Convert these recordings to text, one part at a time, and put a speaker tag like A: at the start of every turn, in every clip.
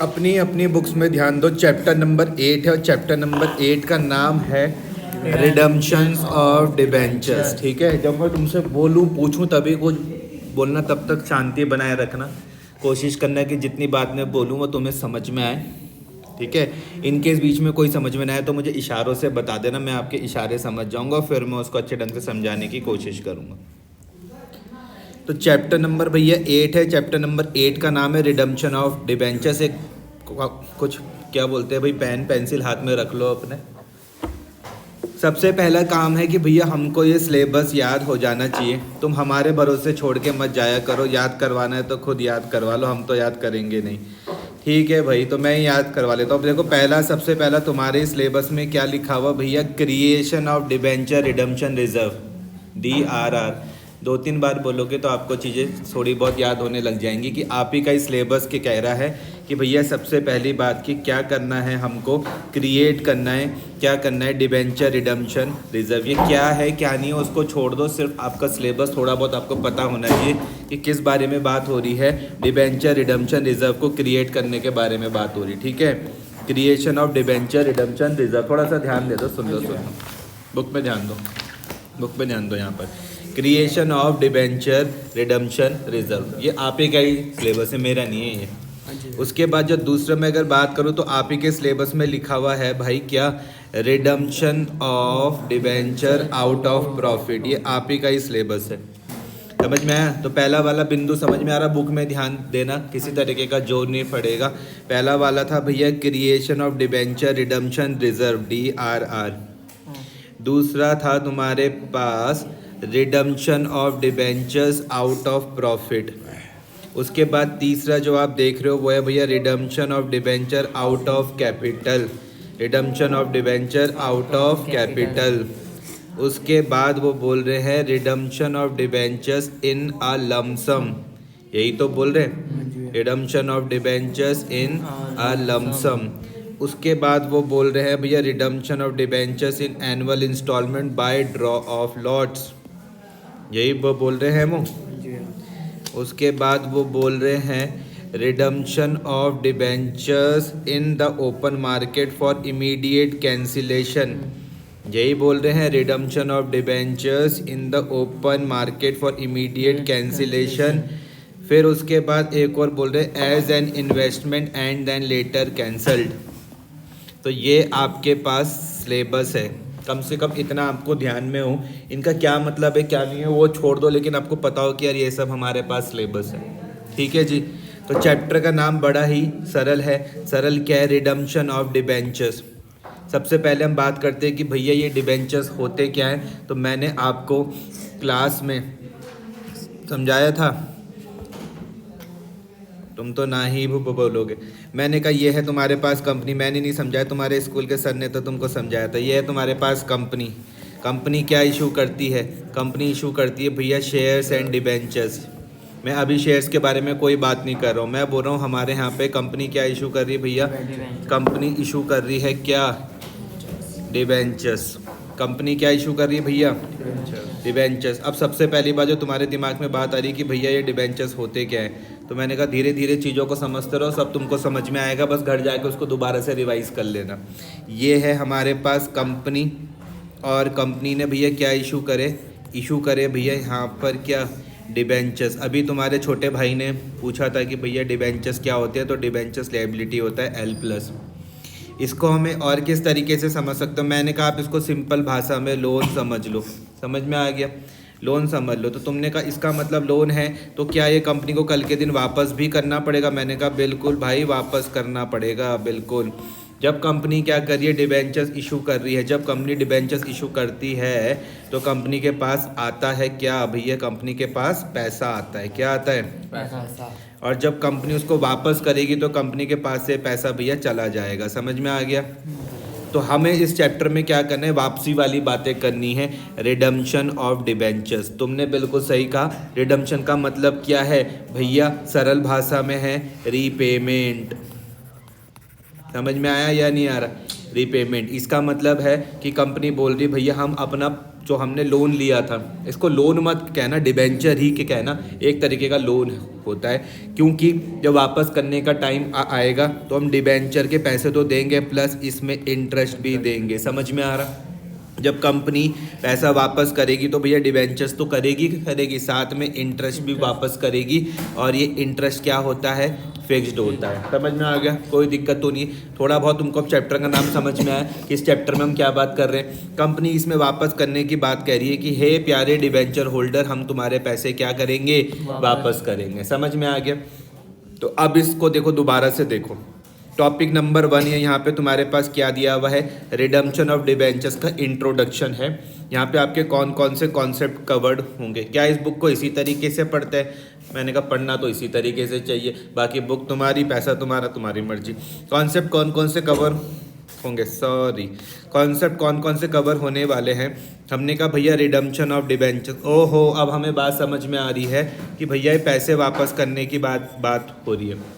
A: अपनी अपनी बुक्स में ध्यान दो। चैप्टर नंबर 8 है और चैप्टर नंबर 8 का नाम है रिडम्पशंस ऑफ डिबेंचर्स। ठीक है, जब मैं तुमसे बोलूँ पूछूं तभी कुछ बोलना, तब तक शांति बनाए रखना। कोशिश करना कि जितनी बात मैं बोलूँ वो तुम्हें समझ में आए। ठीक है, इनकेस बीच में कोई समझ में ना आए तो मुझे इशारों से बता देना, मैं आपके इशारे समझ जाऊँगा, फिर मैं उसको अच्छे ढंग से समझाने की कोशिश करूँगा। तो चैप्टर नंबर भैया 8 है। चैप्टर नंबर 8 का नाम है रिडम्पशन ऑफ डिबेंचर्स। एक कुछ क्या बोलते हैं भाई, पेन पेंसिल हाथ में रख लो अपने। सबसे पहला काम है कि भैया हमको ये सिलेबस याद हो जाना चाहिए। तुम हमारे भरोसे छोड़ के मत जाया करो, याद करवाना है तो खुद याद करवा लो, हम तो याद करेंगे नहीं। ठीक है भाई, तो मैं ही याद करवा लेता हूँ। अब देखो, सबसे पहला तुम्हारे सिलेबस में क्या लिखा हुआ भैया, creation of debenture redemption reserve, DRR। 2-3 बार बोलोगे तो आपको चीज़ें थोड़ी बहुत याद होने लग जाएंगी कि आप ही का ही सिलेबस के कह रहा है कि भैया सबसे पहली बात कि क्या करना है, हमको क्रिएट करना है। क्या करना है, डिबेंचर रिडम्पशन रिजर्व। ये क्या है क्या नहीं है उसको छोड़ दो, सिर्फ आपका सिलेबस थोड़ा बहुत आपको पता होना चाहिए कि किस बारे में बात हो रही है। डिबेंचर रिडम्पशन रिजर्व को क्रिएट करने के बारे में बात हो रही। ठीक है, creation of debenture redemption reserve. थोड़ा सा ध्यान दे दो, सुन लो, बुक में ध्यान दो, बुक में ध्यान दो। यहाँ पर creation of debenture redemption reserve, ये आप ही का ही सिलेबस है, मेरा नहीं है ये। उसके बाद जो दूसरा में अगर बात करूँ तो आप ही के सिलेबस में लिखा हुआ है भाई क्या, redemption of debenture out of profit. ये आप ही का ही सिलेबस है। समझ में आया? तो पहला वाला बिंदु समझ में आ रहा, बुक में ध्यान देना, किसी तरीके का जोर नहीं पड़ेगा। पहला वाला था भैया creation of debenture redemption reserve, DRR। दूसरा था तुम्हारे पास redemption of debentures out of profit. उसके बाद तीसरा जो आप देख रहे हो वो है भैया redemption of debenture out of capital, redemption of debenture out of capital. उसके बाद वो बोल रहे हैं redemption of debentures in a lump sum, यही तो बोल रहे हैं, redemption of debentures in a lump sum. उसके बाद वो बोल रहे हैं भैया redemption of debentures in annual instalment by draw of lots, यही वो बोल रहे हैं वो। उसके बाद वो बोल रहे हैं redemption of debentures in the open market for immediate cancellation, यही बोल रहे हैं redemption of debentures in the open market for immediate cancellation. फिर उसके बाद एक और बोल रहे हैं as an investment and then later cancelled. तो ये आपके पास सिलेबस है, कम से कम इतना आपको ध्यान में हो। इनका क्या मतलब है क्या नहीं है वो छोड़ दो, लेकिन आपको पता हो कि यार ये सब हमारे पास सिलेबस है। ठीक है जी। तो चैप्टर का नाम बड़ा ही सरल है। सरल क्या है, रिडम्पशन ऑफ डिबेंचर्स। सबसे पहले हम बात करते हैं कि भैया ये डिबेंचर्स होते क्या हैं। तो मैंने आपको क्लास में समझाया था, तुम तो ना ही बोलोगे। मैंने कहा ये है तुम्हारे पास कंपनी, मैंने नहीं समझाया, तुम्हारे स्कूल के सर ने तो तुमको समझाया था। ये है तुम्हारे पास कंपनी। कंपनी क्या इशू करती है, कंपनी इशू करती है भैया शेयर्स एंड डिबेंचर्स। मैं अभी शेयर्स के बारे में कोई बात नहीं कर रहा हूँ, मैं बोल रहा हूँ हमारे यहाँ पे कंपनी क्या इशू कर रही है भैया, कंपनी इशू कर रही है क्या, डिबेंचर्स। कंपनी क्या इशू कर रही है भैया, डिबेंचर्स। अब सबसे पहली बात जो तुम्हारे दिमाग में बात आ रही है कि भैया ये डिबेंचर्स होते क्या है, तो मैंने कहा धीरे धीरे चीज़ों को समझते रहो, सब तुमको समझ में आएगा, बस घर जाके उसको दोबारा से रिवाइज कर लेना। ये है हमारे पास कंपनी, और कंपनी ने भैया क्या इशू करे भैया यहाँ पर क्या, डिबेंचर्स। अभी तुम्हारे छोटे भाई ने पूछा था कि भैया डिबेंचर्स क्या होते हैं, तो डिबेंचर्स लायबिलिटी होता है L+। इसको हमें और किस तरीके से समझ सकते हो, मैंने कहा आप इसको सिंपल भाषा में लोन समझ लो। समझ में आ गया, लोन समझ लो। तो तुमने कहा इसका मतलब लोन है तो क्या ये कंपनी को कल के दिन वापस भी करना पड़ेगा, मैंने कहा बिल्कुल भाई वापस करना पड़ेगा, बिल्कुल। जब कंपनी क्या कर रही है, डिबेंचर्स इशू कर रही है, जब कंपनी डिबेंचर्स इशू करती है तो कंपनी के पास आता है क्या भैया, कंपनी के पास पैसा आता है। क्या आता है, पैसा। और जब कंपनी उसको वापस करेगी तो कंपनी के पास से पैसा भैया चला जाएगा। समझ में आ गया। तो हमें इस चैप्टर में क्या करना है, वापसी वाली बातें करनी है, रिडम्पशन ऑफ डिबेंचर्स। तुमने बिल्कुल सही कहा, रिडम्पशन का मतलब क्या है भैया, सरल भाषा में है रीपेमेंट। समझ में आया या नहीं आ रहा, रीपेमेंट। इसका मतलब है कि कंपनी बोल रही भैया हम अपना जो हमने लोन लिया था, इसको लोन मत कहना, डिबेंचर ही के कहना, एक तरीके का लोन होता है, क्योंकि जब वापस करने का टाइम आएगा तो हम डिबेंचर के पैसे तो देंगे प्लस इसमें इंटरेस्ट भी देंगे। समझ में आ रहा? जब कंपनी पैसा वापस करेगी तो भैया डिबेंचर्स तो करेगी, साथ में इंटरेस्ट भी वापस करेगी, और ये इंटरेस्ट क्या होता है, फिक्स्ड होता है। समझ में आ गया? कोई दिक्कत तो नहीं। थोड़ा बहुत तुमको अब चैप्टर का नाम समझ में आया कि इस चैप्टर में हम क्या बात कर रहे हैं। कंपनी इसमें वापस करने की बात कह रही है कि हे प्यारे डिबेंचर होल्डर, हम तुम्हारे पैसे क्या करेंगे, वापस करेंगे। समझ में आ गया? तो अब इसको देखो, दोबारा से देखो। टॉपिक नंबर 1 है, यहाँ पे तुम्हारे पास क्या दिया हुआ है, रिडम्पशन ऑफ डिबेंचर्स का इंट्रोडक्शन है। यहाँ पे आपके कौन कौन से कॉन्सेप्ट कवर्ड होंगे। क्या इस बुक को इसी तरीके से पढ़ते हैं? मैंने कहा पढ़ना तो इसी तरीके से चाहिए, बाकी बुक तुम्हारी, पैसा तुम्हारा, तुम्हारी मर्जी। कॉन्सेप्ट कौन कौन से कवर होंगे, कॉन्सेप्ट कौन कौन से कवर होने वाले हैं। हमने कहा भैया रिडम्पशन ऑफ डिबेंचर्स। ओहो, अब हमें बात समझ में आ रही है कि भैया ये पैसे वापस करने की बात हो रही है।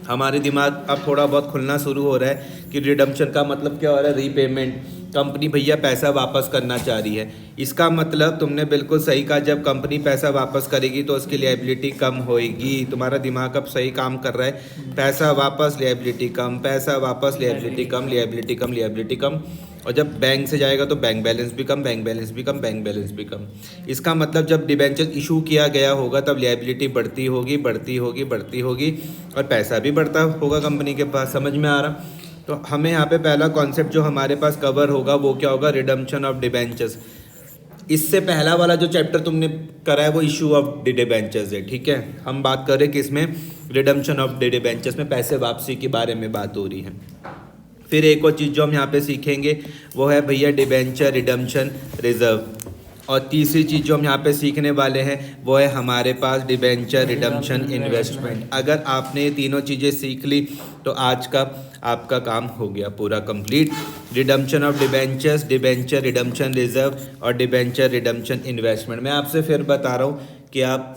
A: हमारे दिमाग अब थोड़ा बहुत खुलना शुरू हो रहा है कि रिडम्पशन का मतलब क्या हो रहा है, रीपेमेंट। कंपनी भैया पैसा वापस करना चाह रही है, इसका मतलब तुमने बिल्कुल सही कहा, जब कंपनी पैसा वापस करेगी तो उसकी लायबिलिटी कम होएगी। तुम्हारा दिमाग अब सही काम कर रहा है। पैसा वापस, लायबिलिटी कम, पैसा वापस, लायबिलिटी कम, लायबिलिटी कम, लायबिलिटी कम, और जब बैंक से जाएगा तो बैंक बैलेंस भी कम, बैंक बैलेंस भी कम, बैंक बैलेंस भी कम। इसका मतलब जब डिबेंचर इशू किया गया होगा तब लायबिलिटी बढ़ती होगी, बढ़ती होगी, बढ़ती होगी, और पैसा भी बढ़ता होगा कंपनी के पास। समझ में आ रहा? तो हमें यहाँ पे पहला कॉन्सेप्ट जो हमारे पास कवर होगा वो क्या होगा, रिडम्पशन ऑफ डिबेंचर्स। इससे पहला वाला जो चैप्टर तुमने करा है वो इशू ऑफ डिबेंचर्स है, ठीक है। हम बात कर रहे हैं किसमें, रिडम्पशन ऑफ डिबेंचर्स में पैसे वापसी के बारे में बात हो रही है। फिर एक और चीज़ जो हम यहाँ पे सीखेंगे वो है भैया डिबेंचर रिडम्पशन रिजर्व, और तीसरी चीज़ जो हम यहाँ पे सीखने वाले हैं वो है हमारे पास डिबेंचर रिडम्पशन इन्वेस्टमेंट। अगर आपने ये तीनों चीज़ें सीख ली तो आज का आपका काम हो गया पूरा complete. Redemption of debentures, debenture redemption reserve और डिबेंचर रिडम्पशन इन्वेस्टमेंट। मैं आपसे फिर बता रहा हूँ कि आप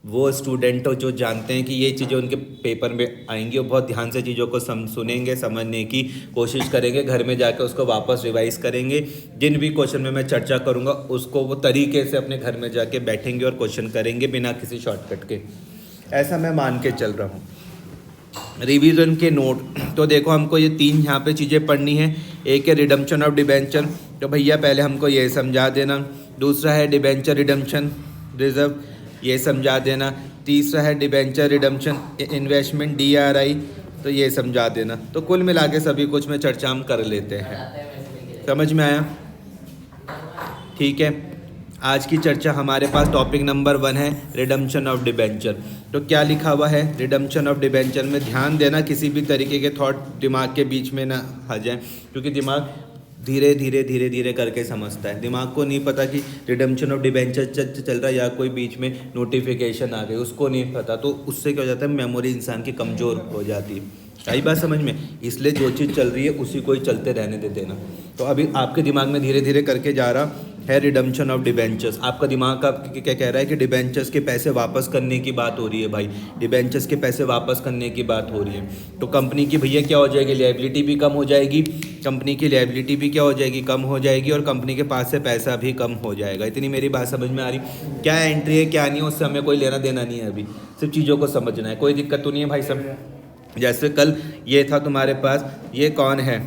A: वो स्टूडेंट हो जो जानते हैं कि ये चीज़ें उनके पेपर में आएंगी और बहुत ध्यान से चीज़ों को सुनेंगे, समझने की कोशिश करेंगे, घर में जाकर उसको वापस रिवाइज करेंगे। जिन भी क्वेश्चन में मैं चर्चा करूँगा उसको वो तरीके से अपने घर में जाके बैठेंगे और क्वेश्चन करेंगे बिना किसी शॉर्टकट के। ऐसा मैं मान के चल रहा हूँ। रिवीजन के नोट तो देखो, हमको ये 3 यहाँ पे चीज़ें पढ़नी है। एक है रिडम्पशन ऑफ डिबेंचर, तो भैया पहले हमको ये समझा देना। दूसरा है डिबेंचर रिडम्पशन रिजर्व, ये समझा देना। तीसरा है डिबेंचर रिडम्पशन इन्वेस्टमेंट DRI, तो ये समझा देना। तो कुल मिला के सभी कुछ में चर्चा हम कर लेते हैं। समझ में आया? ठीक है। आज की चर्चा हमारे पास टॉपिक नंबर 1 है रिडम्पशन ऑफ डिबेंचर। तो क्या लिखा हुआ है रिडम्पशन ऑफ डिबेंचर में, ध्यान देना किसी भी तरीके के थॉट दिमाग के बीच में ना आ जाए, क्योंकि दिमाग धीरे धीरे करके समझता है। दिमाग को नहीं पता कि रिडम्पशन ऑफ डिबेंचर चल रहा है या कोई बीच में नोटिफिकेशन आ गई, उसको नहीं पता, तो उससे क्या हो जाता है, मेमोरी इंसान की कमज़ोर हो जाती है। आई बात समझ में? इसलिए जो चीज़ चल रही है उसी को ही चलते रहने देते ना। तो अभी आपके दिमाग में धीरे धीरे करके जा रहा है रिडम्पशन ऑफ डिबेंचर्स। आपका दिमाग का क्या कह रहा है कि डिबेंचर्स के पैसे वापस करने की बात हो रही है भाई, डिबेंचर्स के पैसे वापस करने की बात हो रही है। तो कंपनी की भैया क्या हो जाएगी, लायबिलिटी भी कम हो जाएगी, कंपनी की लायबिलिटी भी क्या हो जाएगी, कम हो जाएगी, और कंपनी के पास से पैसा भी कम हो जाएगा। इतनी मेरी बात समझ में आ रही? क्या एंट्री है क्या नहीं है उससे हमें कोई लेना देना नहीं है, अभी सिर्फ चीज़ों को समझना है। कोई दिक्कत तो नहीं है भाई सब? जैसे कल ये था तुम्हारे पास, ये कौन है,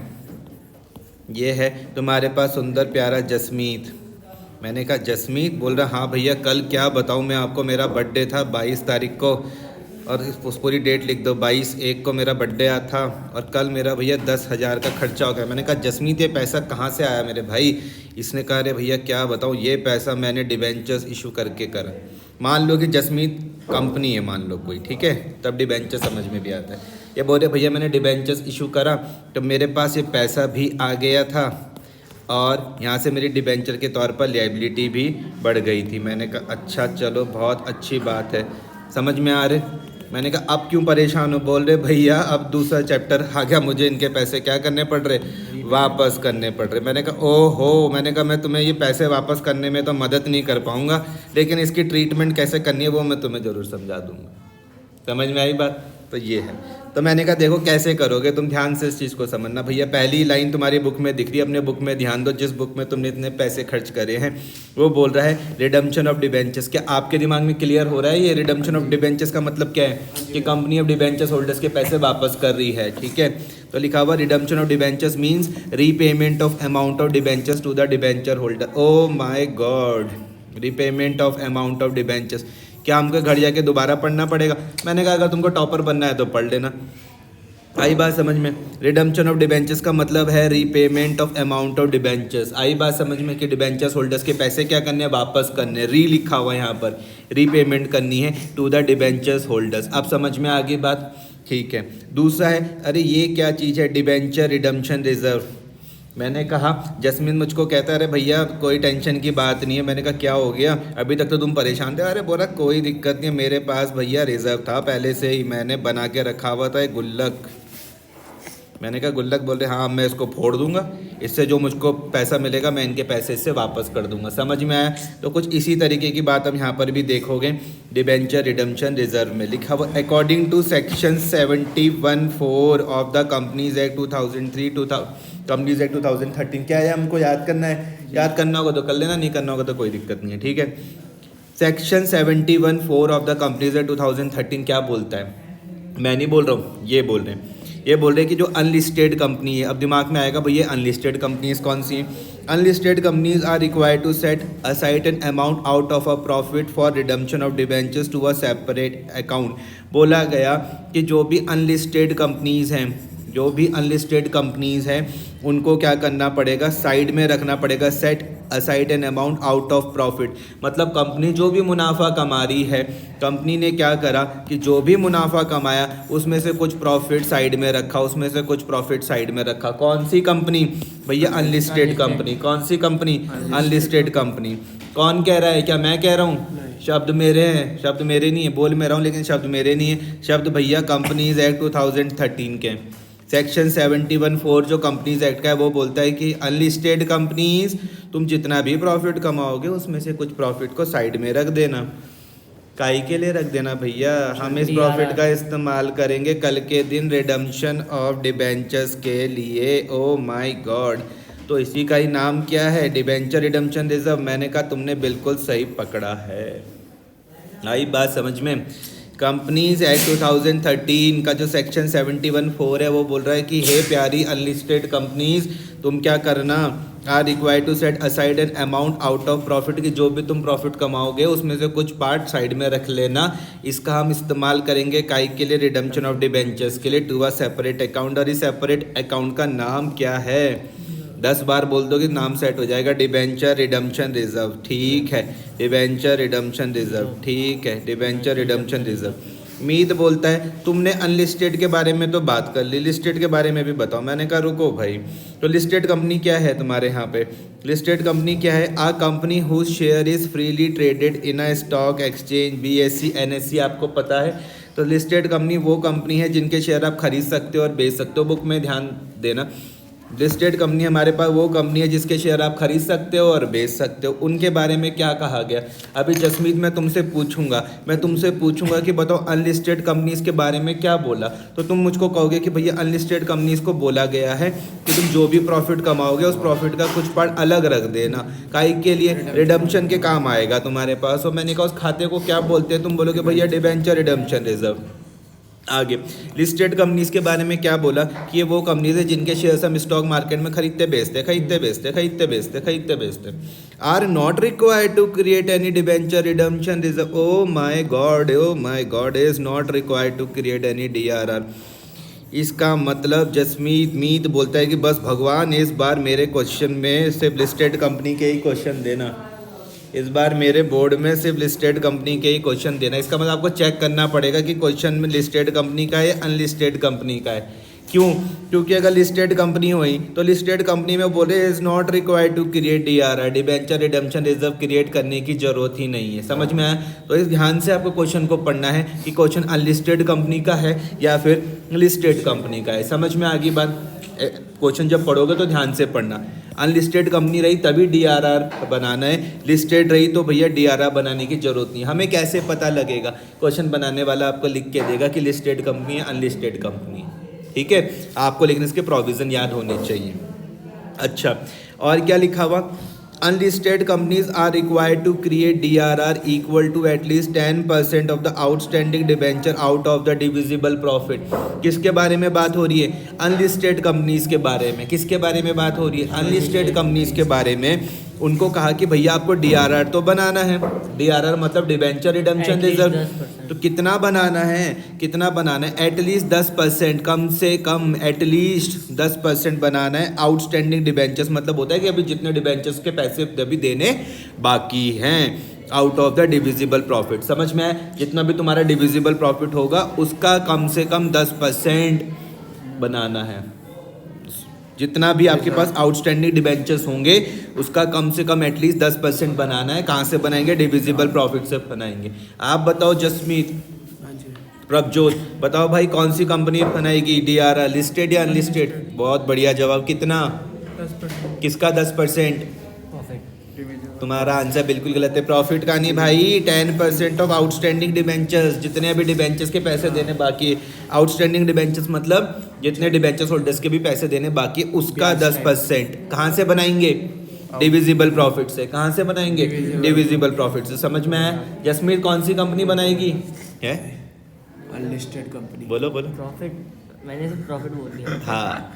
A: ये है तुम्हारे पास सुंदर प्यारा जसमीत। मैंने कहा जसमीत? बोल रहा हाँ भैया कल क्या बताऊँ मैं आपको, मेरा बर्थडे था 22 तारीख को, और उस पूरी डेट लिख दो, 22/1 को मेरा बर्थडे आया था, और कल मेरा भैया 10,000 का खर्चा हो गया। मैंने कहा जसमीत ये पैसा कहाँ से आया मेरे भाई? इसने कहा अरे भैया क्या बताऊँ, ये पैसा मैंने डिबेंचर्स इशू करके करा। मान लो कि जसमीत कंपनी है, मान लो कोई, ठीक है, तब डिबेंचर समझ में भी आता है। ये बोल रहे भैया मैंने डिबेंचर्स इशू करा तो मेरे पास ये पैसा भी आ गया था, और यहाँ से मेरी डिबेंचर के तौर पर लायबिलिटी भी बढ़ गई थी। मैंने कहा अच्छा चलो बहुत अच्छी बात है, समझ में आ रहे? मैंने कहा अब क्यों परेशान हो? बोल रहे भैया अब दूसरा चैप्टर आ गया, मुझे इनके पैसे क्या करने पड़ रहे, वापस करने पड़ रहे। मैंने कहा ओहो, मैंने कहा मैं तुम्हें ये पैसे वापस करने में तो मदद नहीं कर पाऊँगा, लेकिन इसकी ट्रीटमेंट कैसे करनी है वो मैं तुम्हें ज़रूर समझा दूँगा। समझ में आई बात? तो ये है। तो मैंने कहा देखो कैसे करोगे तुम, ध्यान से इस चीज़ को समझना भैया। पहली लाइन तुम्हारी बुक में दिख रही है, अपने बुक में ध्यान दो, जिस बुक में तुमने इतने पैसे खर्च करे हैं वो बोल रहा है रिडम्पशन ऑफ डिबेंचर्स। क्या आपके दिमाग में क्लियर हो रहा है ये रिडम्पशन ऑफ डिबेंचर्स का मतलब क्या है? कि कंपनी ऑफ डिबेंचर्स होल्डर्स के पैसे वापस कर रही है, ठीक है। तो लिखा हुआ redemption of debentures means repayment of amount of debentures to the debenture holder. Oh my God, repayment of amount of debentures. क्या हमको घर जाके दोबारा पढ़ना पड़ेगा? मैंने कहा अगर तुमको टॉपर बनना है तो पढ़ लेना। आई बात समझ में? रिडम्पशन ऑफ डिबेंचर्स का मतलब है repayment of amount of debentures. आई बात समझ में कि डिबेंचर्स होल्डर्स के पैसे क्या करने हैं? वापस करने। री लिखा हुआ है यहाँ पर, रीपेमेंट करनी है टू द डिबेंचर्स होल्डर्स। अब समझ में आ गई बात, ठीक है। दूसरा है, अरे ये क्या चीज़ है? Debenture redemption reserve. मैंने कहा, जस्मिन मुझको कहता है अरे भैया कोई टेंशन की बात नहीं है। मैंने कहा क्या हो गया, अभी तक तो तुम परेशान थे। अरे बोला कोई दिक्कत नहीं है, मेरे पास भैया रिजर्व था पहले से ही, मैंने बना के रखा हुआ था एक गुल्लक। मैंने कहा गुल्लक? बोल रहे हाँ मैं इसको फोड़ दूंगा, इससे जो मुझको पैसा मिलेगा मैं इनके पैसे इससे वापस कर दूंगा। समझ में आया? तो कुछ इसी तरीके की बात हम यहाँ पर भी देखोगे डिबेंचर रिडम्पशन रिजर्व में। लिखा हुआ according to section 71(4) of the companies act 2003 companies act 2013। क्या है हमको याद करना है? याद करना होगा तो कर लेना, नहीं करना होगा तो कोई दिक्कत नहीं है, ठीक है। Section 71(4) of the companies act 2013 क्या बोलता है? मैं नहीं बोल रहा हूँ, ये बोल रहे हैं। ये बोल रहे हैं कि जो अनलिस्टेड कंपनी है, अब दिमाग में आएगा भैया अनलिस्टेड कंपनीज कौन सी हैं? Unlisted companies are required to set aside an amount out of a profit for redemption of debentures to a separate account. बोला गया कि जो भी अनलिस्टेड कंपनीज हैं, जो भी अनलिस्टेड कंपनीज हैं उनको क्या करना पड़ेगा? साइड में रखना पड़ेगा, set aside an amount out of profit. मतलब कंपनी जो भी मुनाफा कमा रही है, कंपनी ने क्या करा कि जो भी मुनाफा कमाया उसमें से कुछ प्रॉफिट साइड में रखा, उसमें से कुछ प्रॉफिट साइड में रखा। कौन सी कंपनी भैया? Unlisted company. कौन सी कंपनी? Unlisted company. कौन कह रहा है? क्या मैं कह रहा हूँ? शब्द मेरे हैं, शब्द मेरे नहीं है, बोल मैं रहा हूँ लेकिन शब्द मेरे नहीं है। शब्द भैया कंपनीज एक्ट 2013 के सेक्शन 71(4) जो कंपनीज एक्ट का है वो बोलता है कि अनलिस्टेड कंपनीज तुम जितना भी प्रॉफिट कमाओगे उसमें से कुछ प्रॉफिट को साइड में रख देना। काई के लिए रख देना भैया? हम इस प्रॉफिट का इस्तेमाल करेंगे कल के दिन रिडम्पशन ऑफ डिबेंचर्स के लिए। ओ माय गॉड, तो इसी का ही नाम क्या है? Debenture redemption reserve. मैंने कहा तुमने बिल्कुल सही पकड़ा है। आई बात समझ में? कंपनीज एक्ट 2013 का जो सेक्शन 71(4) है वो बोल रहा है कि हे प्यारी अनलिस्टेड कंपनीज, तुम क्या करना? Are required to set aside an amount out of profit, की जो भी तुम प्रॉफिट कमाओगे उसमें से कुछ पार्ट साइड में रख लेना। इसका हम इस्तेमाल करेंगे काई के लिए? रिडम्पशन ऑफ डिबेंचर्स के लिए, टू अ सेपरेट अकाउंट। और इस सेपरेट अकाउंट का नाम क्या है? 10 बार बोल दोगे नाम सेट हो जाएगा। डिबेंचर रिडम्पशन रिजर्व, ठीक है। डिबेंचर रिडम्पशन रिजर्व, ठीक है। Debenture redemption reserve. मीत बोलता है तुमने अनलिस्टेड के बारे में तो बात कर ली, लिस्टेड के बारे में भी बताओ। मैंने कहा रुको भाई, तो लिस्टेड कंपनी क्या है तुम्हारे यहाँ पे? लिस्टेड कंपनी क्या है? A company whose share is freely traded in a stock exchange, BSE NSE। आपको पता है? तो लिस्टेड कंपनी वो कंपनी है जिनके शेयर आप खरीद सकते हो और बेच सकते हो। बुक में ध्यान देना, लिस्टेड कंपनी हमारे पास वो कंपनी है जिसके शेयर आप खरीद सकते हो और बेच सकते हो। उनके बारे में क्या कहा गया? अभी जसमीत मैं तुमसे पूछूंगा कि बताओ अनलिस्टेड कंपनीज के बारे में क्या बोला, तो तुम मुझको कहोगे कि भैया अनलिस्टेड कंपनीज को बोला गया है कि तुम जो भी प्रॉफिट कमाओगे उस प्रॉफिट का कुछ पार्ट अलग रख देना। काई के लिए? रिडम्पशन के काम आएगा तुम्हारे पास। और मैंने कहा उस खाते को क्या बोलते हैं? तुम बोलोगे भैया डिबेंचर रिडम्पशन रिजर्व। आगे लिस्टेड कंपनीज के बारे में क्या बोला कि ये वो कंपनीज है जिनके शेयर्स हम स्टॉक मार्केट में खरीदते बेचते are not required to create any debenture redemption reserve. Oh my God, is not required to create any DRR। इसका मतलब जसमीत मीत बोलता है कि बस भगवान इस बार मेरे क्वेश्चन में सिर्फ लिस्टेड कंपनी के ही क्वेश्चन देना, इस बार मेरे बोर्ड में सिर्फ लिस्टेड कंपनी के ही क्वेश्चन देना। इसका मतलब आपको चेक करना पड़ेगा कि क्वेश्चन में लिस्टेड कंपनी का है अनलिस्टेड कंपनी का है। क्यों? क्योंकि अगर लिस्टेड कंपनी हुई तो लिस्टेड कंपनी में बोले is not required to create DRR, debenture redemption reserve create करने की जरूरत ही नहीं है। समझ में आया? तो इस ध्यान से आपको क्वेश्चन को पढ़ना है कि क्वेश्चन अनलिस्टेड कंपनी का है या फिर लिस्टेड कंपनी का है। समझ में आ गई बात? क्वेश्चन जब पढ़ोगे तो ध्यान से पढ़ना। अनलिस्टेड कंपनी रही तभी डीआरआर बनाना है, लिस्टेड रही तो भैया डीआरआर बनाने की जरूरत नहीं। हमें कैसे पता लगेगा? क्वेश्चन बनाने वाला आपको लिख के देगा कि लिस्टेड कंपनी है अनलिस्टेड कंपनी है। ठीक है, आपको लेकिन इसके प्रोविजन याद होने चाहिए। अच्छा, और क्या लिखा हुआ? Unlisted companies are required to create DRR equal to at least 10% of the outstanding debenture out of the divisible profit. किसके बारे में बात हो रही है? अनलिस्टेड कंपनीज के बारे में। किसके बारे में बात हो रही है? अनलिस्टेड कंपनीज के बारे में। उनको कहा कि भैया आपको डीआरआर तो बनाना है। डीआरआर मतलब डिबेंचर रिडेम्पशन रिजर्व। तो कितना बनाना है? कितना बनाना है? एटलीस्ट 10%, कम से कम एटलीस्ट 10% बनाना है। आउटस्टैंडिंग डिबेंचर्स मतलब होता है कि अभी जितने डिबेंचर्स के पैसे अभी देने बाकी हैं out of the divisible profit. समझ में आया? जितना भी तुम्हारा डिविजिबल प्रॉफिट होगा उसका कम से कम 10% बनाना है। जितना भी आपके पास आउटस्टैंडिंग डिबेंचर्स होंगे उसका कम से कम एटलीस्ट 10% बनाना है। कहाँ से बनाएंगे? डिविजिबल प्रॉफिट से बनाएंगे। आप बताओ जसमीत, प्रभजोत, बताओ भाई कौन सी कंपनी बनाएगी डीआरआर, लिस्टेड या अनलिस्टेड? बहुत बढ़िया जवाब। कितना?
B: 10%।
A: किसका 10%? तुम्हारा आंसर बिल्कुल गलत है। प्रॉफिट का नहीं भाई, 10% ऑफ आउटस्टैंडिंग डिबेंचर्स। जितने अभी डिबेंचर्स के पैसे देने बाकी है, आउटस्टैंडिंग डिबेंचर्स मतलब जितने डिबेंचर्स होल्डर्स के भी पैसे देने बाकी है उसका 10%। कहाँ से बनाएंगे? डिविजिबल प्रॉफिट से। कहाँ से बनाएंगे? डिविजिबल प्रॉफिट से। समझ में आया? जसमीर कौन सी कंपनी बनाएगी? है
B: अनलिस्टेड कंपनी।
A: बोलो बोलो।
C: प्रॉफिट, मैंने सिर्फ प्रॉफिट बोल दिया।
A: हाँ,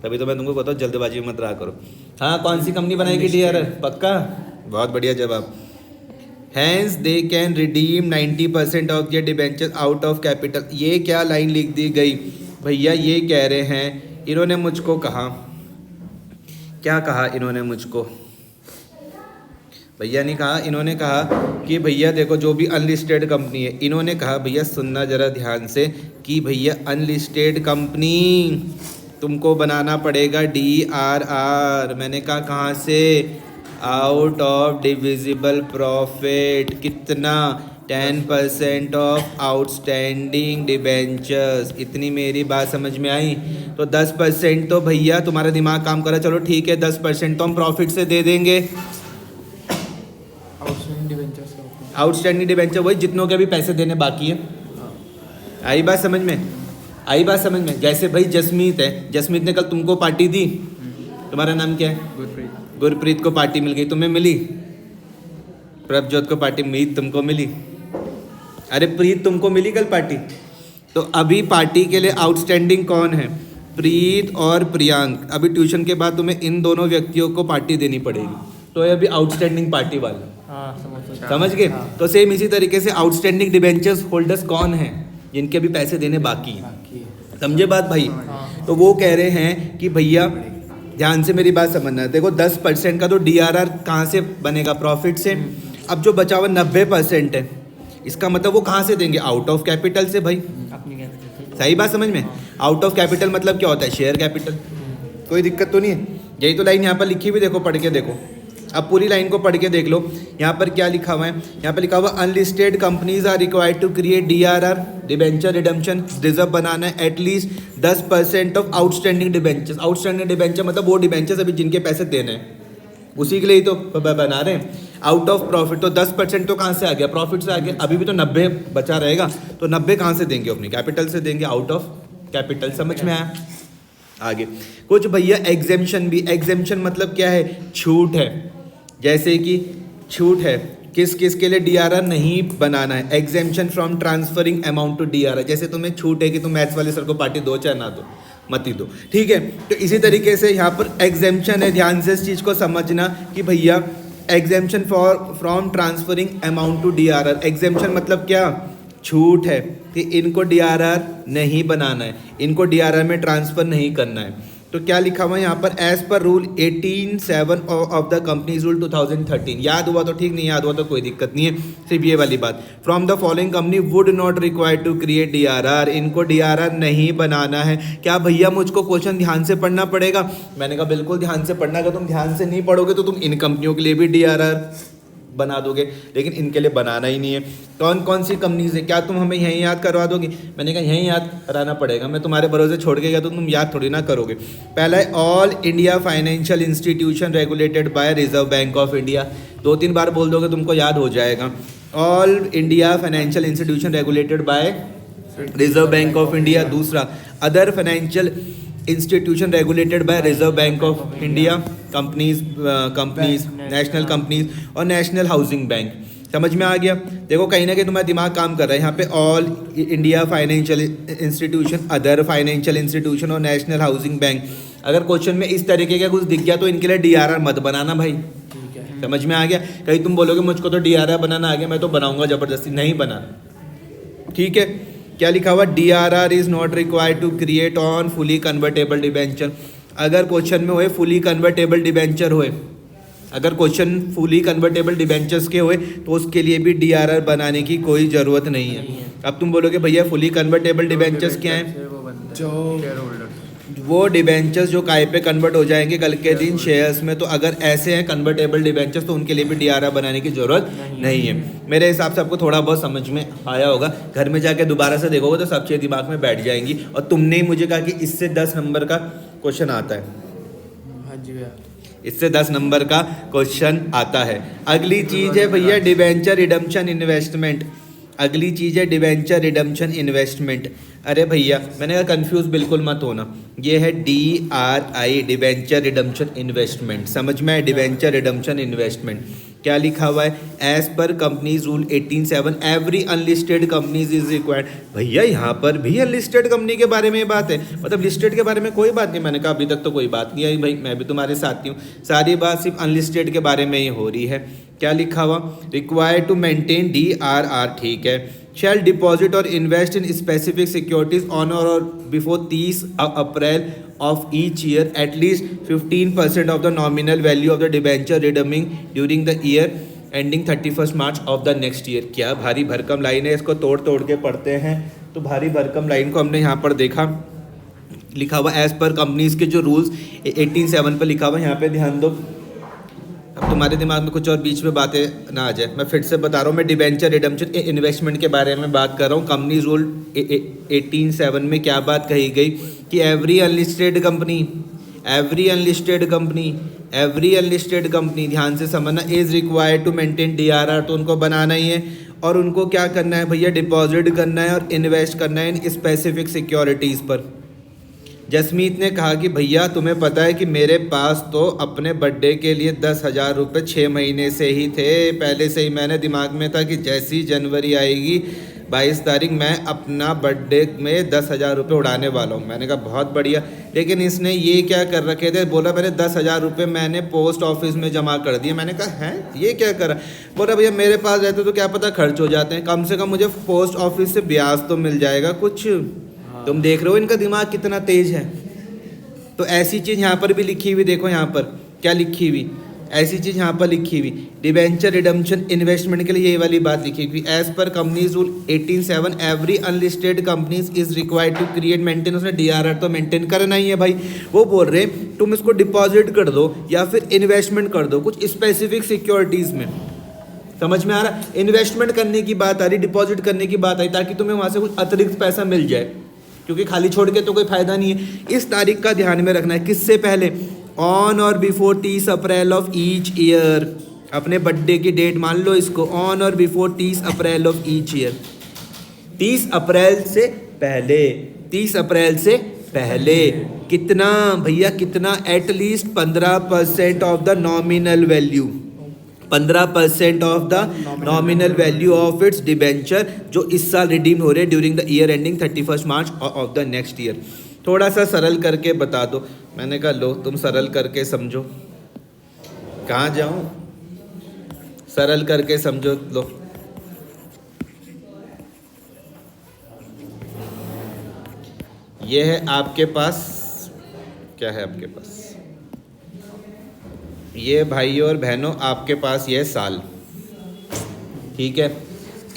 A: तभी तो मैं तुमको कहता हूँ जल्दबाजी मत रहा करो। हाँ, कौन सी कंपनी बनाएगी डीआरआर? पक्का? बहुत बढ़िया जवाब। Hence they can redeem 90% of the debenture out of capital. ये क्या लाइन लिख दी गई भैया? ये कह रहे हैं, इन्होंने मुझको कहा, क्या कहा इन्होंने मुझको? भैया नहीं कहा, इन्होंने कहा कि भैया देखो जो भी अनलिस्टेड कंपनी है, इन्होंने कहा भैया सुनना जरा ध्यान से कि भैया अनलिस्टेड कंपनी तुमको बनाना पड़ेगा डीआरआर। मैंने कहा कहाँ से? Out of divisible profit. कितना? 10% ऑफ आउटस्टैंडिंग डिबेंचर्स। इतनी मेरी बात समझ में आई? तो 10% तो भैया तुम्हारा दिमाग काम कर रहा है, चलो ठीक है 10% तो हम प्रॉफिट से दे देंगे। आउटस्टैंडिंग डिबेंचर वही जितनों के भी पैसे देने बाकी है। आई बात समझ में? आई बात समझ में? जैसे भाई जसमीत है, जसमीत ने कल तुमको पार्टी दी, तुम्हारा नाम क्या है?
B: गुरप्रीत।
A: गुरप्रीत को पार्टी मिल गई, तुम्हें मिली? प्रभजोत को पार्टी मिली, तुमको मिली? अरे प्रीत तुमको मिली कल पार्टी? तो अभी पार्टी के लिए आउटस्टैंडिंग कौन है? प्रीत और प्रियांक। अभी ट्यूशन के बाद तुम्हें इन दोनों व्यक्तियों को पार्टी देनी पड़ेगी, तो ये अभी आउटस्टैंडिंग पार्टी वाले।
C: हाँ,
A: समझ गए? तो सेम इसी तरीके से आउटस्टैंडिंग डिबेंचर्स होल्डर्स कौन हैं? जिनके भी पैसे देने बाकी हैं। समझे बात भाई? तो वो कह रहे हैं कि भैया ध्यान से मेरी बात समझना। देखो 10% का तो डीआरआर कहाँ से बनेगा? प्रॉफिट से। अब जो बचा हुआ 90% है, इसका मतलब वो कहाँ से देंगे? आउट ऑफ कैपिटल से भाई।
C: अपनी कैपिटल।
A: सही बात समझ में? आउट ऑफ कैपिटल मतलब क्या होता है? Share capital. कोई दिक्कत तो नहीं है? यही तो लाइन यहाँ पर लिखी हुई, देखो पढ़ के देखो। अब पूरी लाइन को पढ़ के देख लो। यहाँ पर क्या लिखा हुआ है? यहाँ पर लिखा हुआ unlisted companies are required to create DRR, debenture redemption reserve बनाना है at least 10% of outstanding debentures. Outstanding debenture मतलब वो डिबेंचर्स अभी जिनके पैसे देने हैं, उसी के लिए ही तो बना रहे हैं। आउट ऑफ प्रॉफिट, तो 10% तो कहाँ से आ गया? प्रॉफिट से आ गया। अभी भी तो 90 बचा रहेगा, तो 90 कहाँ से देंगे? अपनी कैपिटल से देंगे, आउट ऑफ कैपिटल। समझ में आया? आगे कुछ भैया एग्जेम्पशन भी। एग्जेम्पशन मतलब क्या है? छूट है। जैसे कि छूट है किस किस के लिए डीआरआर नहीं बनाना है? Exemption from transferring amount to DRR. जैसे तुम्हें छूट है कि तुम मैथ्स वाले सर को पार्टी दो चाहे ना दो, मत ही दो, ठीक है? तो इसी तरीके से यहाँ पर एग्जेम्पशन है। ध्यान से इस चीज़ को समझना कि भैया exemption from transferring amount to DRR. Exemption मतलब क्या? छूट है कि इनको डीआरआर नहीं बनाना है, इनको डीआरआर में ट्रांसफ़र नहीं करना है। तो क्या लिखा हुआ है यहाँ पर, as per rule 18(7) of the companies rule 2013। याद हुआ तो ठीक, नहीं याद हुआ तो कोई दिक्कत नहीं है, सिर्फ ये वाली बात। From the following company would not require to create DRR, इनको DRR नहीं बनाना है। क्या भैया मुझको क्वेश्चन ध्यान से पढ़ना पड़ेगा? मैंने कहा बिल्कुल ध्यान से पढ़ना। अगर तुम ध्यान से नहीं पढ़ोगे तो तुम इन कंपनियों के लिए भी DRR बना दोगे, लेकिन इनके लिए बनाना ही नहीं है। कौन कौन सी कंपनीज है, क्या तुम हमें यहीं याद करवा दोगे? मैंने कहा यहीं याद कराना पड़ेगा, मैं तुम्हारे भरोसे छोड़ के गया तो तुम याद थोड़ी ना करोगे। पहला है all India financial institution regulated by reserve bank of India. 2-3 बार बोल दोगे तुमको याद हो जाएगा। All India financial institution regulated by reserve bank of India. दूसरा, other financial institution regulated by reserve bank of India, companies national companies और national housing bank. समझ में आ गया? देखो कहीं ना कहीं तुम्हारा दिमाग काम कर रहा है। यहाँ पे all India financial institution, other financial institution और नेशनल हाउसिंग बैंक। अगर क्वेश्चन में इस तरीके का कुछ दिख गया तो इनके लिए DRR मत बनाना भाई।
B: ठीक है,
A: समझ में आ गया? कहीं तुम बोलोगे मुझको तो DRR बनाना आ गया, मैं तो बनाऊंगा ज़बरदस्ती, नहीं बनाना। ठीक है, क्या लिखा हुआ, DRR is not required to create on fully convertible debenture. अगर क्वेश्चन में होए फुली कन्वर्टेबल डिबेंचर होए, अगर क्वेश्चन फुली कन्वर्टेबल डिबेंचर्स के होए तो उसके लिए भी DRR बनाने की कोई ज़रूरत नहीं है। अब तुम बोलोगे भैया फुली कन्वर्टेबल डिबेंचर्स क्या हैं?
B: वो बनता है जो शेयर होल्डर,
A: वो डिबेंचर्स जो काय पे कन्वर्ट हो जाएंगे कल के दिन शेयर्स में। तो अगर ऐसे हैं कन्वर्टेबल डिबेंचर्स तो उनके लिए भी DRR बनाने की ज़रूरत नहीं है। मेरे हिसाब से आपको थोड़ा बहुत समझ में आया होगा। घर में जाके दोबारा से देखोगे तो सब चीज़ें दिमाग में बैठ जाएंगी। और तुमने ही मुझे कहा कि इससे 10 नंबर का क्वेश्चन आता है,
B: हाँ जी भैया,
A: इससे 10 नंबर का क्वेश्चन आता है। अगली चीज़ है भैया डिबेंचर रिडम्पशन इन्वेस्टमेंट। अगली चीज़ है डिबेंचर रिडम्पशन इन्वेस्टमेंट। अरे भैया मैंने कहा कंफ्यूज बिल्कुल मत होना, ये है DRI, डिबेंचर रिडम्पशन इन्वेस्टमेंट। समझ में आए? Debenture redemption investment. क्या लिखा हुआ है, as per companies rule 18(7) every unlisted companies is required. भैया यहाँ पर भी अनलिस्टेड कंपनी के बारे में बात है, मतलब लिस्टेड के बारे में कोई बात नहीं। मैंने कहा अभी तक तो कोई बात नहीं आई भाई, मैं भी तुम्हारे साथ ही हूँ। सारी बात सिर्फ अनलिस्टेड के बारे में ही हो रही है। क्या लिखा हुआ, रिक्वायर्ड टू मेंटेन DRR। ठीक है, शैल डिपॉजिट और invest in specific securities on or before 30 April of each year at least 15% of the nominal value of the debenture redeeming during the year ending 31st March of the next year। क्या भारी भरकम line है, इसको तोड़ तोड़ के पढ़ते हैं तो भारी भरकम लाइन को हमने यहाँ पर देखा। लिखा हुआ एज पर कंपनीज के जो रूल्स 18(7) पर लिखा हुआ, यहाँ पे ध्यान दो। अब तुम्हारे दिमाग में कुछ और बीच में बातें ना आ जाए, मैं फिर से बता रहा हूँ। मैं डिबेंचर रिडम्पशन इन्वेस्टमेंट के बारे में बात कर रहा हूँ। कंपनीज रूल 18(7) में क्या बात कही गई कि एवरी अनलिस्टेड कंपनी, ध्यान से समझना, is required to maintain DRR। तो उनको बनाना ही है और उनको क्या करना है भैया, डिपॉजिट करना है और इन्वेस्ट करना है इन स्पेसिफिक सिक्योरिटीज़ पर। जसमीत ने कहा कि भैया तुम्हें पता है कि मेरे पास तो अपने बर्थडे के लिए 10,000 रुपये 6 महीने से ही थे। पहले से ही मैंने दिमाग में था कि जैसी जनवरी आएगी 22 तारीख मैं अपना बर्थडे में 10,000 रुपये उड़ाने वाला हूँ। मैंने कहा बहुत बढ़िया, लेकिन इसने ये क्या कर रखे थे, बोला मैंने 10,000 रुपये मैंने पोस्ट ऑफिस में जमा कर दिए। मैंने कहा हैं ये क्या करा? बोला भैया मेरे पास रहते तो क्या पता खर्च हो जाते हैं, कम से कम मुझे पोस्ट ऑफिस से ब्याज तो मिल जाएगा कुछ। तुम देख रहे हो इनका दिमाग कितना तेज है। तो ऐसी चीज़ यहाँ पर भी लिखी हुई, देखो यहाँ पर क्या लिखी हुई, ऐसी चीज़ यहाँ पर लिखी हुई। डिबेंचर रिडम्पशन इन्वेस्टमेंट के लिए ये वाली बात लिखी हुई, as per companies rule 18(7) every unlisted companies is required to create maintain. उसने DRR तो मेंटेन करना ही है भाई। वो बोल रहे तुम इसको डिपॉजिट कर दो या फिर इन्वेस्टमेंट कर दो कुछ स्पेसिफिक सिक्योरिटीज़ में। समझ में आ रहा? इन्वेस्टमेंट करने की बात आ रही, डिपॉजिट करने की बात आई, ताकि तुम्हें वहाँ से कुछ अतिरिक्त पैसा मिल जाए, क्योंकि खाली छोड़ के तो कोई फायदा नहीं है। इस तारीख का ध्यान में रखना है। किससे पहले? On or before 30 April of each year. अपने बर्थडे की डेट मान लो इसको, on or before 30 April of each year. 30 अप्रैल से पहले, 30 अप्रैल से पहले कितना भैया, कितना? At least 15% of the nominal value, 15% of the nominal value of its debenture जो इस साल रिडीम हो रहे during the year ending 31 March of the next year. थोड़ा सा सरल करके बता दो। मैंने कहा लो तुम सरल करके समझो। कहाँ जाऊँ? सरल करके समझो। लो ये है आपके पास क्या है आपके पास? ये भाई और बहनों आपके पास ये साल, ठीक है।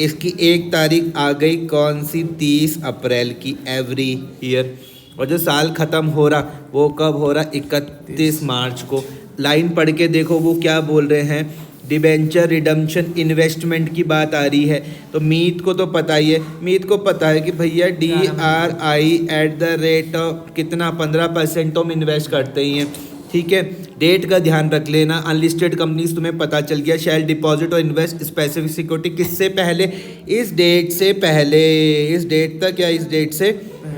A: इसकी 1 तारीख आ गई कौन सी? 30 अप्रैल की एवरी ईयर। और जो साल ख़त्म हो रहा वो कब हो रहा? 31 मार्च को। लाइन पढ़ के देखो वो क्या बोल रहे हैं। डिबेंचर रिडम्पशन इन्वेस्टमेंट की बात आ रही है। तो मीत को तो पता ही है, मीत को पता है कि भैया DRI @ कितना 15% तो हम इन्वेस्ट करते ही हैं, ठीक है। डेट का ध्यान रख लेना। अनलिस्टेड कंपनीज तुम्हें पता चल गया। शैल डिपॉजिट और इन्वेस्ट स्पेसिफिक सिक्योरिटी किससे पहले? इस डेट से पहले। इस डेट तक या इस डेट से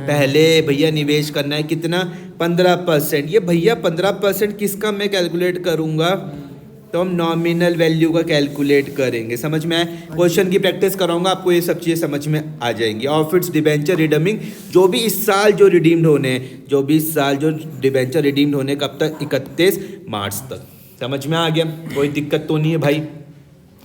A: पहले भैया निवेश करना है। कितना? 15%। ये भैया 15% किसका मैं कैलकुलेट करूँगा? तो हम नॉमिनल वैल्यू का कैलकुलेट करेंगे। समझ में आए? क्वेश्चन की प्रैक्टिस कराऊंगा आपको, ये सब चीज़ें समझ में आ जाएंगी। ऑफिट्स डिबेंचर रिडमिंग जो भी इस साल जो रिडीम्ड होने हैं, जो भी इस साल जो डिबेंचर रिडीम्ड होने कब तक? 31 मार्च तक। समझ में आ गया? कोई दिक्कत तो नहीं है भाई?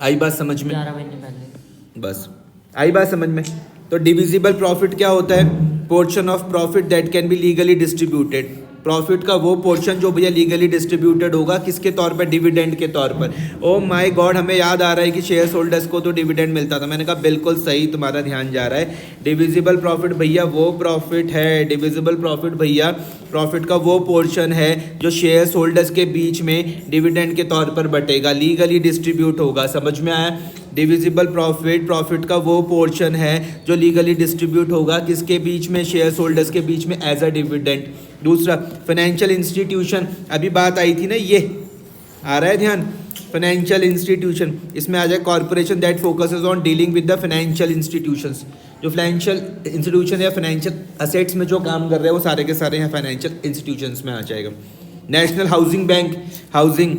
A: आई बात समझ में?
C: 11 महीने पहले।
A: बस आई बात समझ में? तो डिविजिबल प्रॉफिट क्या होता है? Portion of profit that can be legally distributed. Profit का वो पोर्शन जो भैया लीगली डिस्ट्रीब्यूटेड होगा, किसके तौर पर? डिविडेंड के तौर पर। ओ माय गॉड, हमें याद आ रहा है कि शेयर होल्डर्स को तो डिविडेंड मिलता था। मैंने कहा बिल्कुल सही, तुम्हारा ध्यान जा रहा है। डिविजिबल प्रॉफिट भैया वो प्रॉफिट है, डिविजिबल प्रॉफिट भैया प्रॉफिट का वो पोर्शन है जो शेयर होल्डर्स के बीच में डिविडेंड के तौर पर बटेगा, लीगली डिस्ट्रीब्यूट होगा। समझ में आया? डिविजिबल प्रॉफिट प्रॉफिट का वो पोर्शन है जो लीगली डिस्ट्रीब्यूट होगा, किसके बीच में? शेयर होल्डर्स के बीच में एज अ डिविडेंड। दूसरा, फाइनेंशियल इंस्टीट्यूशन, अभी बात आई थी ना, ये आ रहा है ध्यान? फाइनेंशियल इंस्टीट्यूशन, इसमें आ जाए corporation that focuses on dealing with the financial institutions. जो फाइनेंशियल इंस्टीट्यूशन या फाइनेंशियल असेट्स में जो काम कर रहे हैं वो सारे के सारे यहाँ फाइनेंशियल इंस्टीट्यूशंस में आ जाएगा। National housing bank, housing,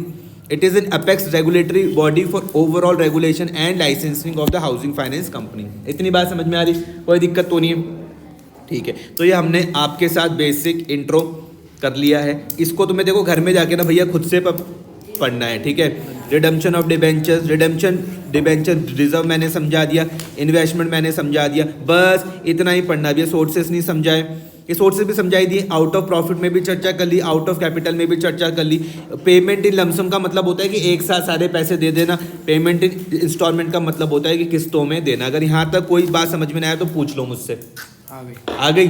A: it is an apex regulatory body for overall regulation and licensing of the housing finance company. इतनी बात समझ में आ रही? कोई दिक्कत तो नहीं है? ठीक है, तो ये हमने आपके साथ बेसिक इंट्रो कर लिया है। इसको तुम्हें देखो घर में जाके ना भैया खुद से पढ़ना है, ठीक है। Redemption of debentures, redemption debenture reserve मैंने समझा दिया, इन्वेस्टमेंट मैंने समझा दिया, बस इतना ही पढ़ना है। ये सोर्सेस नहीं समझाए, ये सोर्सेस भी समझाई दिए। आउट ऑफ प्रॉफिट में भी चर्चा कर ली, आउट ऑफ कैपिटल में भी चर्चा कर ली। पेमेंट इन लमसम का मतलब होता है कि एक साथ सारे पैसे दे देना। पेमेंट इन इंस्टॉलमेंट का मतलब होता है कि किस्तों में देना। अगर यहाँ तक कोई बात समझ में नहीं आया तो पूछ लो मुझसे।
B: आ गई।
A: आ गई?